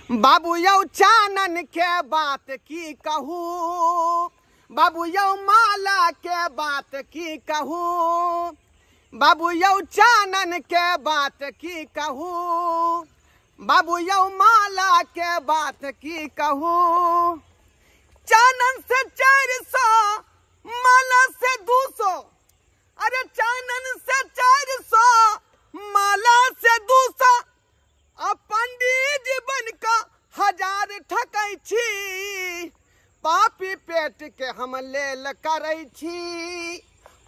बाबू यौ चानन के बात की कहूँ, बाबू यौ माला के बात की कहूँ, बाबू यौ चानन के बात की कहूँ, बाबू यौ माला के बात की कहूँ। चानन से 400 माला से 200, अरे चानन से 400 माला से 200, अब पंडित जी बन का 1000 ठकै छी। पापी पेट के हम लेल करै छी,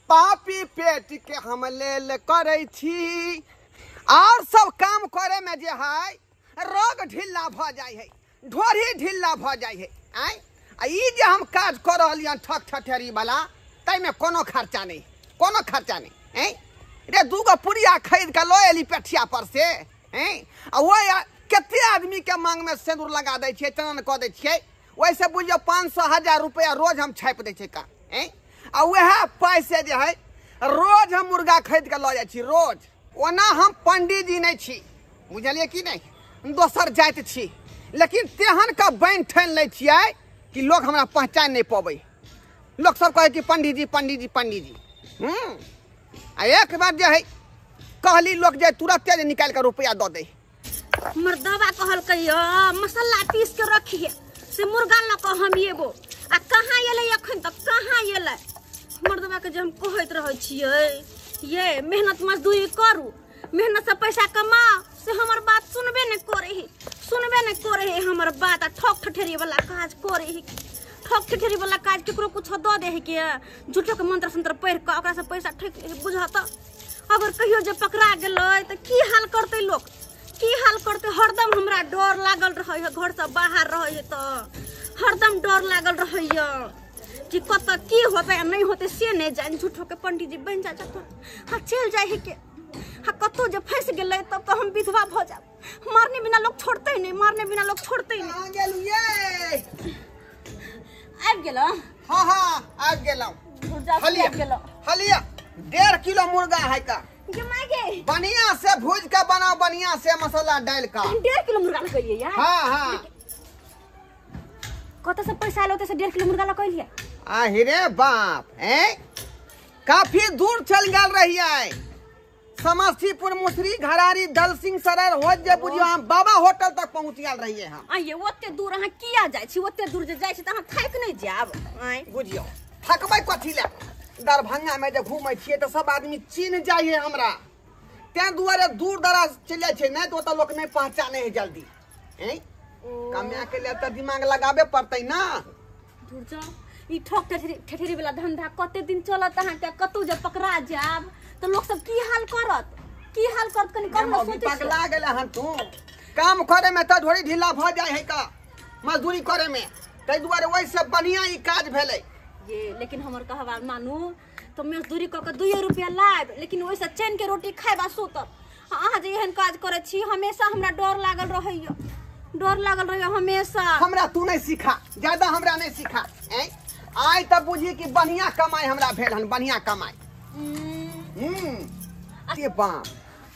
पापी पेट के हम लेल करै छी। और सब काम करे में जे है रोग ढीला भ जाय है, ढोरी ढीला भ जाय है। ई जे हम काज कर रहलियन ठक ठठेरी वाला, तै में कोनो खर्चा नहीं, कोनो खर्चा नहीं। रे दूगो पुड़िया खरीद के लो एली पेठिया पर से, वो केते आदमी के मांग में सिंदूर लगा दै छियै, चनन कऽ दै छियै। वैसे बुझियो 500-1000 रुपया रोज हम छापि दै छियै का। आ वह पैसे जे है रोज हम मुर्गा खरीद के लऽ जाइ छी रोज। ओना हम पंडित जी नहीं छी, बुझलिए कि नहीं, दोसर जाति छी, लेकिन तेहन का बन ठान ले छियै कि लोग हमरा पहचान नहीं पाबै। लोग सब कहे कि पंडित जी पंडित जी पंडित जी। आ एक बार जे है कहली लोग जे तुरंत जे निकाल के रुपया दे दे। मर्दवा कहल कहियो मसाला पीस के रखिए से मुर्गा ल के हम एबो। आ कहां एले अखन तक कहां एले? मर्दवा के जे हम कहैत रहै छियै ये मेहनत मजदूरी करू, मेहनत से पैसा कमाओ, से हमर बात सुनबे नहीं करे है, सुनबे नहीं करे है हमर बात। आ ठक ठठेरी वाला काज करे है, ठक ठठेरी वाला काज केकरो कुछ द दे है के झूठो के मंत्र संत्र पढ़ के ओकरा से पैसा ठक बुझत। अगर कहियो जे पकड़ा गेलै त की हाल करते लोग, की हाल करते? हरदम हमरा डर लागल रहे है, घर से बाहर रहे है तो हरदम डर लागल रहे है कि कत की होते नहीं होते से नहीं जान। झूठो के पंडित जी बन जात हाँ चल जाए है के हाँ कतो जे फंस गेलै तब तो हम विधवा भ जाब। मारने बिना लोग छोड़ते ही नहीं, मारने बिना लोग छोड़ते ही नहीं। आबि गेलो? हाँ हाँ आबि गेलौ। हलिया 1.5 किलो मुर्गा है का, बढ़िया से भूज के बनाओ, बढ़िया से मसाला डाल का। 1.5 किलो मुर्गा लकइए यार? हाँ हाँ। कत से पैसा आलो से 1.5 किलो मुर्गा लकइए? रे बाप, काफी दूर चल गल रही है, समस्तीपुर, मुसरी, घरारी, दलसिंह सराय हो जे बुझियो हम बाबा होटल तक पहुंच गल रही है। हम आइए ओते दूर अहाँ किया जाय छी? ओते दूर जे जाय छी त अहाँ थाक नहीं जाब? बुझियो थकबै कथी ले? दरभंगा में जे घूमे छिए तो सब आदमी चिन्ह जाइए हमरा, ते दुआरे दूर दराज चल जाय छै, नहीं तो ओत लोग नहीं पहचाने है जल्दी। कमाए के लिए तो दिमाग लगाबे पड़तै ना। दूर जाओ, ई ठक ठठेरी वाला धंधा कते दिन चलत? अहाँ के कतौ जे पकड़ा जाब तो लोग सब की हाल करत, की हाल करत? कनी कम न सोचै छी। पगला गेला हन तू, काम करे में त ढोरी ढीला भ जाय है का, मजदूरी करे में, तै दुआरे वैसे बढ़िया ई काज भेलै ये। लेकिन हमर कहवा मानू तो मजदूरी क के 2 रुपया लाब, लेकिन वैसे चैन के रोटी खाइबा सुतब। अहाँ जे एहन काज करे छी हमेशा हमरा डर लागल रहैय, डर लागल रहैय हमेशा। हमरा तू नहीं सिखा, ज्यादा हमरा नहीं सिखा। आइ त बुझी कि बढ़िया कमाई हमरा भेल हन, बढ़िया कमाई। ये बाप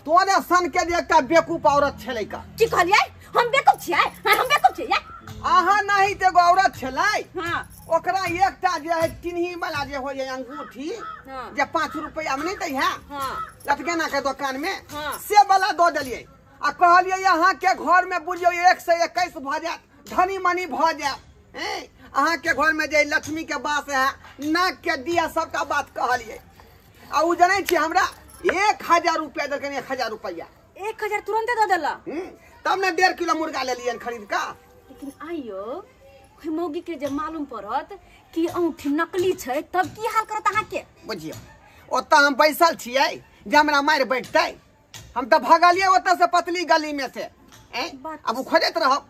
तोरे सन के जे एकटा बेवकूफ औरत छलै का। की कहलियै? हम बेवकूफ छियै? हम बेवकूफ छियै? अहाँ नहीं ते एगो औरत छलै, हां ओकरा एकटा जे है किन्ही वाला जे होय अंगूठी, जे 5 रुपया में नहीं दै है, लटकेना के दुकान में, से वाला दो देलिए। आ कहलिए यहाँ के घर में बुझियो 121 भ जात, धनी मनी भ जात। अहाँ के घर में जे लक्ष्मी के बास है, नाक के दिया, सबका बात कहलिए। आ उ जानै छी हमरा 1000 रुपया देलकन, 1000 रुपया। 1000 तुरंते दे देला? तब ने 1.5 किलो मुर्गा ले लियन खरीद का। लेकिन आइयो मौगी के जे मालूम पड़त कि अंगूठी नकली छै तब की हाल करत अहाँ के? बुझियो ओत हम बैसल छियै जे हमरा मार बैठतै, हम त भगलिए ओत से पतली गली में से। अब उ खोजत रहब।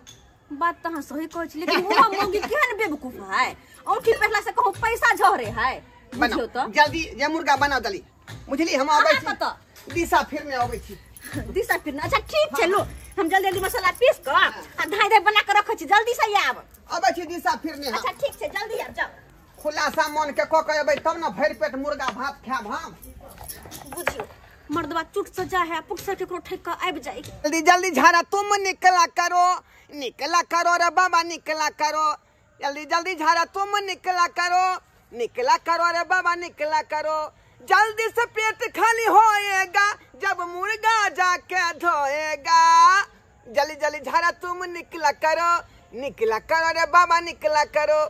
बात त अहाँ सही कहै छी, लेकिन वो मौगी केहन बेवकूफ है? अंगूठी पहला से कहूं पैसा झरे है। बुझियो त जल्दी जे मुर्गा बना दली, बुझली? हम आबै छी, दिशा फिरने आबै छी। दिशा फिरने? अच्छा ठीक छै, लो हम जल्दी जल्दी मसाला पीस क आ धाय बना के रखै छी, जल्दी से आब। आबै छी दिशा फिरने। अच्छा ठीक छै, जल्दी आब जाओ। खुलासा मन के क के अबै तब न भरि पेट मुर्गा भात खाब हम। बुझियो मर्दवा चुट से जा है पुट से केकरो ठेका आबि जाए। जल्दी जल्दी झाड़ा तुम निकला करो रे बाबा निकला करो। जल्दी जल्दी झाड़ा तुम निकला करो रे बाबा निकला करो। जल्दी से पेट खाली होएगा जब मुर्गा जाके धोएगा। जल्दी जल्दी झाड़ा तुम निकला करो रे बाबा निकला करो।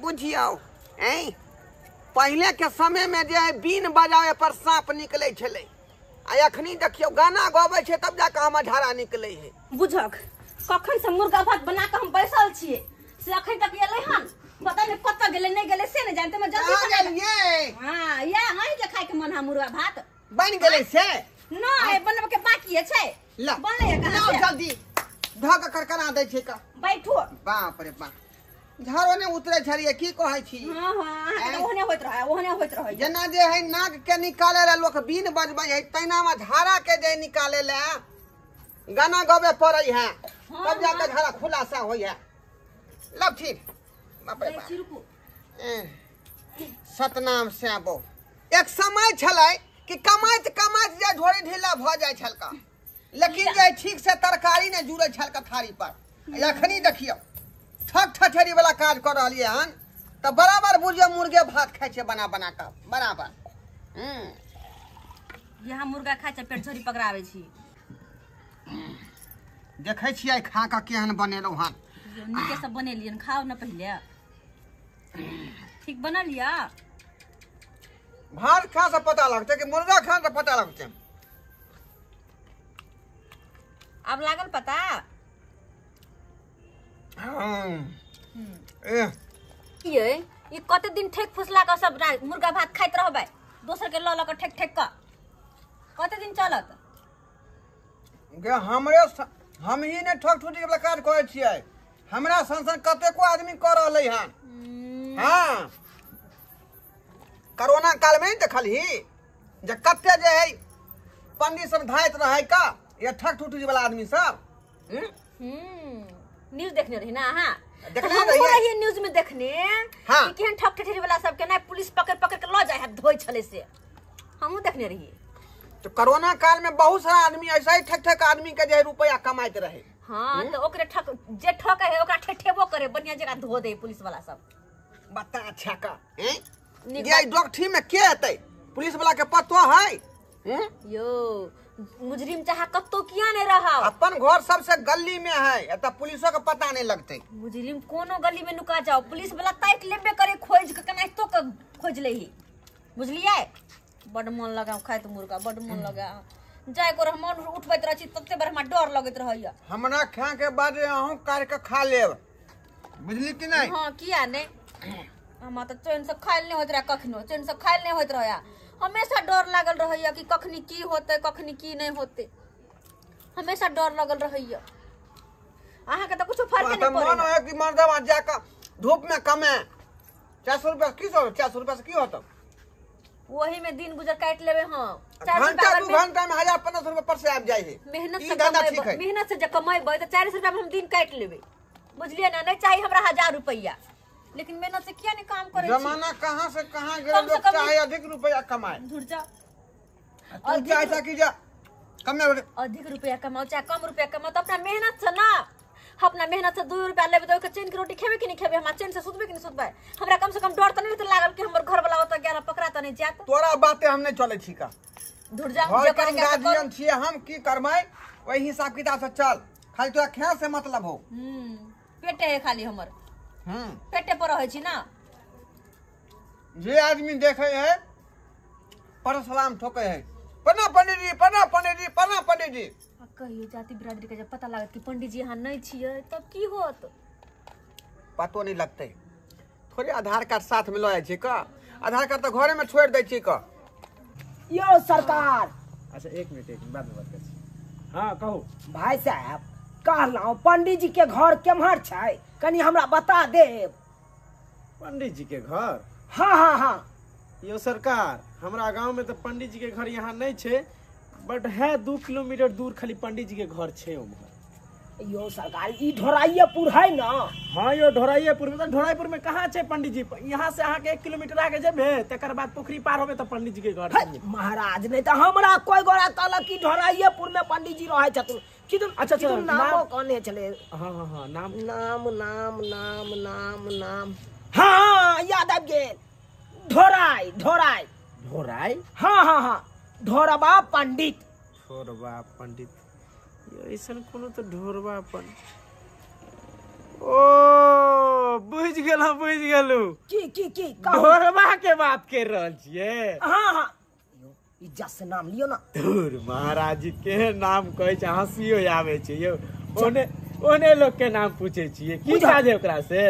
बुझियो पहले के समय में जो है बीन बजावे पर सांप निकले छले आ अखनी देखियो गाना गावे छे तब जाके हम झाड़ा निकले है। बुझक कखन से मुर्गा भात बना के हम बैसल छिए से अखन तक एलै हन पता नहीं कत गेलै नहीं गेलै से नहीं जानते। मैं जल्दी से ये हां ये हई के खाए के मन है मुर्गा भात बन गेलै से नहीं बनब के बाकी है छै बनले कहां से जल्दी धक करकरा दै छै का बैठो। बाप रे बाप झाड़ो ने उतरे छलिए की कहै छी। हां हां ओहने होइत रहे जना जे है नाक के निकाले ला लोग बीन बजबै है तैना में झाड़ा के जे निकाले ला गाना गावे पड़ै है तब जाके झाड़ा खुलासा होय है। लब ठीक बाप रे बाप सतनाम श्याबो एक समय छलै कि कमाइत जे ढोरी ढीला भ जाय छलका लेकिन जे ठीक से तरकारी ने जुड़े छलका थारी पर। अखनी देखियो ठक ठठेरी वाला काज कर रहलिए हन त बराबर बुझियो मुर्गे भात खाइ छे बना के बराबर। यहाँ मुर्गा खाइ छे पेट झोरी पकड़ावे छी देखै छियै खा के केहन बनेलौ हन। नीके से बनेलियन खाओ न पहले ठीक बनल या भात खा से पता लगते कि मुर्गा खा से पता लगते। अब लागल पता ये कते दिन ठेक फुसला का सब मुर्गा भात खाइत रहबै दोसर के ल के ठेक का कते दिन चलत गे हम ही ने ठक ठुटी वाला काज करे छियै हमरा संसन कतेको आदमी कर रहलै हन। हां कोरोना काल में देखलही जे कते जे है पंडित सब धाइत रहे का ये ठक ठुटी वाला आदमी सब। न्यूज देखने रही ना। हां देखने रही न्यूज में देखने हाँ। कि केहन ठक ठठेरी वाला सब के ना पुलिस पकड़ के ल जाय है धोई छले से हमहू देखने रही। तो कोरोना काल में बहुत सारा आदमी ऐसा ही ठक आदमी के जे रुपया कमाइत रहे। हां तो ओकरे ठक जे ठक है ओकरा ठेठेबो करे बढ़िया जगह धो दे पुलिस वाला सब। बता अच्छा का ये डॉक्टरी में के हेतै पुलिस वाला के पतो है। यो मुजरिम चाहे कत्तो किया नहीं रहा अपन घर सबसे गली में है एता पुलिसो के पता नहीं लगते। मुजरिम कोनो गली में नुका जाओ पुलिस वाला ताक लेबे करे खोज के केनाहितो के खोज लेही बुझलिए। बड मन लगा खाए तो मुर्गा बड मन लगा जाय को मन उठबैत रह छी तते बार हमरा डर लगत रहैया। हमरा खा के बाद अहूं काट के खा लेब बुझली कि नहीं। हां किया नहीं हम त चैन से खाइल नहीं होत रहा कखनो चैन से खाइल नहीं होत रहया हमेशा डर लागल रहैया कि कखनी की होते कखनी की नहीं होते हमेशा डर लगल रहैया। आहा के त कुछ फर्क नहीं पड़े मन है कि मर्दवा जाके धूप में कमे 400 रुपया की 400 रुपया से की होता वही में दिन गुजर काट लेबे। हां घंटा 2 घंटा में 1000-1500 रुपया पर से आ जाए है मेहनत से ज कमाइबे त 400 रुपया में हम दिन काट लेबे बुझलिए ना। नहीं चाहिए हमरा 1000 रुपया लेकिन मेहनत से किया नहीं काम करे। जमाना कहां से कहां गेल लोग चाहे अधिक रुपया कमाए झूठ जा और ऐसा की जा कम अधिक रुपया कमाओ चाहे कम रुपया कमाओ तो अपना मेहनत से ना अपना मेहनत से 2 रुपया लेबे तो चैन की रोटी खेबे कि नहीं खेबे हमरा चैन से सुतबे कि नहीं सुतबे हमरा कम से कम डर त नहीं तो लागल कि हमर घर वाला होता गया पकड़ा त नहीं जात। तोरा बाते हम नहीं चले छी का झूठ जा जे करे गार्जियन छिए हम की करबै वही हिसाब किताब से चल खाली तोरा खे से मतलब हो। पेटे है खाली हमर पेटे पर रहे छी ना। जे आदमी देखे है पर सलाम ठोके है पन्ना पंडित जी पन्ना पंडित जी पन्ना पंडित जी कहियो जाति बिरादरी के जब पता लागत कि पंडित जी यहाँ नहीं छिए तब की होत पतो नहीं लगते थोड़े आधार कार्ड साथ में लए छी का आधार कार्ड तो घरे में छोड़ दे छी का। यो सरकार अच्छा एक मिनट बाद में बात कर। हाँ कहो भाई साहब कहलौं पंडित जी के घर केम्हर छै कनी हमरा बता देब। पंडित जी के घर हाँ हाँ हाँ यो सरकार हमरा गांव में तो पंडित जी के घर यहाँ नहीं छे बट है 2 किलोमीटर दूर खाली पंडित जी के घर छे उम्हर यो सरकार ई ढोराइयेपुर है ना? हाँ यो ढोराइयेपुर में। ढोराइयेपुर में कहाँ छे पंडित जी? यहाँ से अहाँ के 1 किलोमीटर आगे जेबे तकर बाद पोखरी पार होबे तो पंडित जी के घर है, छे। महाराज नहीं तो हमरा कोई गोरा कहलक कि ढोराइयेपुर में पंडित जी रहे छथिन। किदुन अच्छा, किदुन नाम- नामो कहने चले। हाँ हाँ हाँ नाम नाम नाम नाम नाम नाम हाँ याद आ गेल। ढोराई ढोराई ढोराई। हाँ हाँ हाँ ढोरबा पंडित। ढोरबा पंडित ऐसन कोनो तो ढोरबा पंडित। ओ बुझ गेलू की कहू? ढोरबा के बात कर रहल छियै। हाँ हाँ इज्जत से नाम लियो ना। धुर महाराज जी के नाम कहै छै हंसियो आवे छै यौ। ओने लोग के नाम पूछे छियै की बुझा। काज है ओकरा से?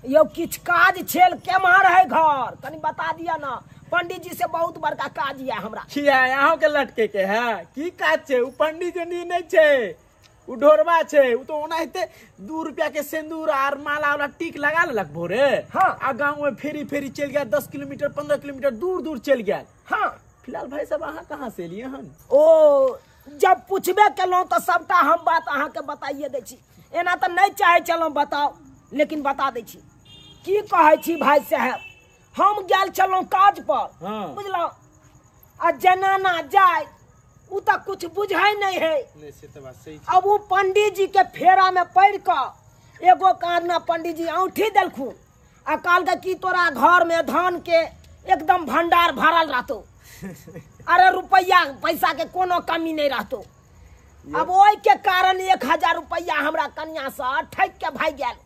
यो किछ काज छेल केम्हर है घर कनी बता दिया ना। पंडित जी से बहुत बड़का काज है हमरा। किया अहों के लटके के है की काज छै? उ पंडित जी नहीं छै, उ ढोरबा छै। उ तो ओनाहिते 2 रुपया के सिंदूर आर माला वाला टिक लगा लेलक भोरे। हाँ। आ गाँव में फेरी चल गया 10 किलोमीटर 15 किलोमीटर दूर चल गया। हाँ फिलहाल भाई साहब अहाँ कहाँ से एलियै हन? ओ जब पूछबे केलौं तो सबटा हम बात अहाँ के बताइए दै छी। एना तो नहीं चाहे चलो बताओ लेकिन बता दै छी। की कहै छी भाई साहब हम गेल छलौं काज पर। हाँ। बुझलौ आ जनाना जाय उ तो कुछ बुझाई नहीं है। नहीं से तो बात सही। अब वो पंडित जी के फेरा में पड़ कर एगो कान में पंडित जी औंठी देलखुन आ कहल कि तोरा घर में धान के एकदम भंडार भरल रहतो। अरे रुपया पैसा के कोनो कमी नहीं रहतो। अब ओहि के कारण 1000 रुपया हमरा कन्या से ठक के भाग गेल।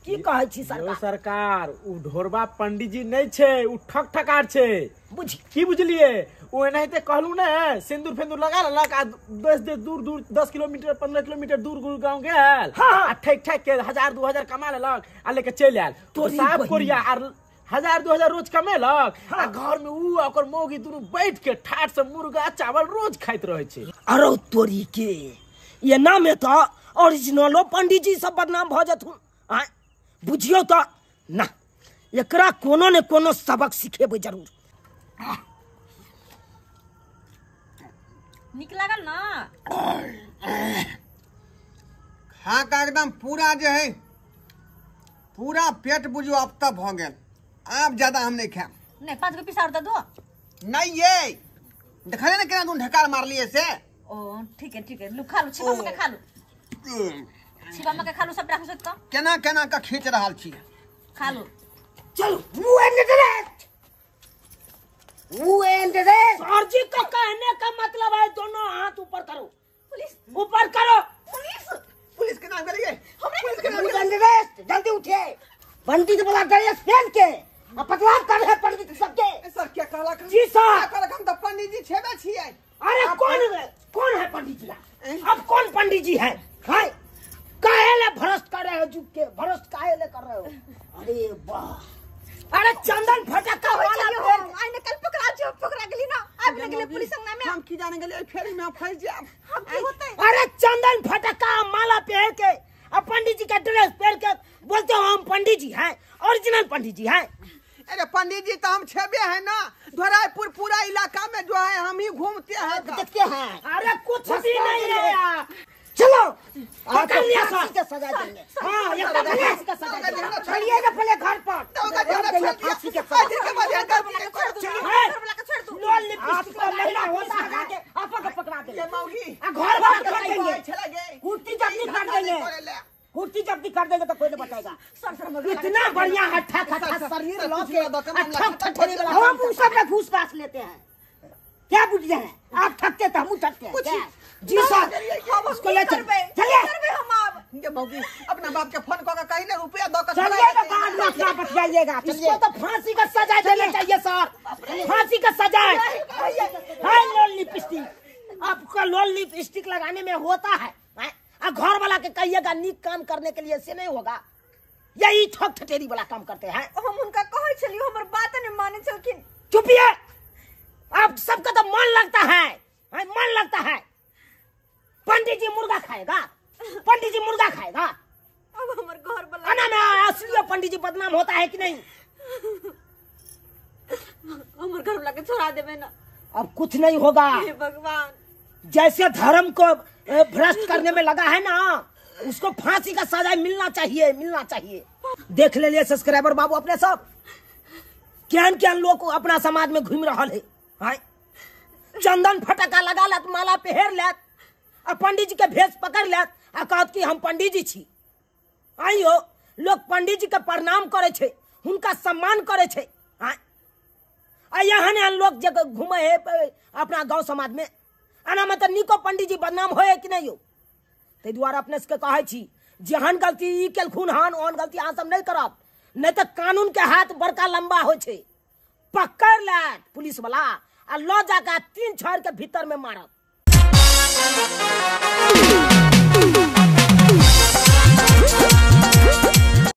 की कहै छी यो सरकार? सरकार उ ढोरबा पंडित जी नहीं छै, उ ठकार छै। बुझ की बुझलिए? वो एनाहिते कहलू ने सिंदूर फेंदूर लगा लेलक आ दूर 10 किलोमीटर 15 किलोमीटर दूर गाँव गेल। हाँ, हाँ। आ ठक के 1000 2000 कमा लेलक आ लेके चल आयल। तो तोरी साफ बहिन। कोरिया आर 1000 2000 रोज कमेलक। हाँ। आ घर में उ ओकर मौगी दुनू बैठ के ठाट से मुर्गा चावल रोज खाइत रहे छै। अरे तोरी के ये नाम है तो ओरिजिनलो पंडित जी सब बदनाम भ जथुन। आय बुझियो तो ना एकरा कोनो ने कोनो सबक सिखेबै जरूर। निक लागल ना? खा का एकदम पूरा जो है पूरा पेट बुझो अब तक भ गेल। आप ज्यादा हम नहीं खाएम। नहीं 5 गो पीसा और दे दो। नहीं ये देखले ना केना तू ढकार मारलिए से। ओ ठीक है लू खा लो छिपा मके खा लो। छिपा मके खा लो सब राख सकता केना केना का खींच रहल छी। खा लो। चलो सर जी का कहने का मतलब है दोनों हाथ ऊपर करो। पुलिस ऊपर करो। पुलिस के नाम करिए। पुलिस के नाम जल्दी उठिए। पंडित बोला ड्रेस पहन के और पतला कर है पंडित सबके। सर क्या कहला? जी सर। कहला हम तो पंडित जी छेबे छिए। अरे कौन है पंडित जी? अब कौन पंडित जी है? काहे भ्रष्ट कर रहे हो? झुक के भ्रष्ट काहे कर रहे हो? अरे वाह अरे चंदन फटक्का वाला आई ने कल पकड़ा गेली ना। अब लगले पुलिस संग में हम की जाने गेलिए फेरी में फंस जाब। हम की होतै? अरे चंदन फटक्का माला पहन के अब पंडित जी का ड्रेस पहन के बोलते हो हम पंडित जी हैं, ओरिजिनल पंडित जी हैं। अरे पंडित जी तो हम छेबे है ना। ढोराईपुर पूरा इलाका में जो है हम ही घूमते हैं। देखते हैं। अरे कुछ भी नहीं है यार। चलो पकड़ लिया सर। सजा देंगे। हाँ ये फांसी का सजा देंगे। चलिएगा पहले घर पर। फांसी के लोल लिपस्टिक का महिला होता है आपको पकड़ा देंगे। घर पर कर देंगे। कुर्ती जब्ती कर देंगे। कुर्ती जब्ती कर देंगे तो कोई नहीं बचाएगा। इतना बढ़िया हट्ठा खट्टा शरीर लो के हम उन सब में घूस पास लेते हैं। क्या बुझे हैं आप? ठगते तो हम ठगते हैं। जी सर उसको ले चलिए। हम अब ये मौगी अपना बाप के फोन कर कहीं ना रुपया दो कर चलिए तो बाद में अपना बच जाइएगा। इसको तो फांसी का सजा देना चाहिए सर। फांसी का सजा है। लोल लिपस्टिक आपका लोल लिपस्टिक लगाने में होता है। घर वाला के कहिएगा नीक काम करने के लिए से नहीं होगा। यही ठग ठटेरी वाला काम करते हैं। हम उनका कहै छलियो हमर बात नहीं माने छलखिन। चुपिए। आप सबका तो मन लगता है। मन लगता है। पंडित जी मुर्गा खाएगा। पंडित जी मुर्गा खाएगा। अब हमर घर वाला खाना में असली पंडित जी बदनाम होता है कि नहीं? हमर घर वाला के छोड़ा देबे ना। अब कुछ नहीं होगा। हे भगवान जैसे धर्म को भ्रष्ट करने में लगा है ना, उसको फांसी का सजा मिलना चाहिए, मिलना चाहिए। देख ले लिए सब्सक्राइबर बाबू अपने सब क्या लोग अपना समाज में घूम रहा है। चंदन फटका लगा लेत, माला पहर लेत, और पंडित जी के भेष पकड़ लेत आ कहत कि हम पंडित जी छी। आइयो लोग पंडित जी के प्रणाम करे छे, उनका सम्मान करे छे। यहाँ लोग जगह घूमे है अपना गांव समाज में, आना मतलब निको पंडित जी बदनाम होए कि नहीं हो। ते द्वारा अपने से कहे छी जहन गलती ई केलखुन हन ओहन गलती अहाँ सब नहीं करब, नहीं तो कानून के हाथ बड़का लंबा हो छे। पकड़ लेत पुलिस वाला आ लो जाकर 3 छड़ के भीतर में मारत।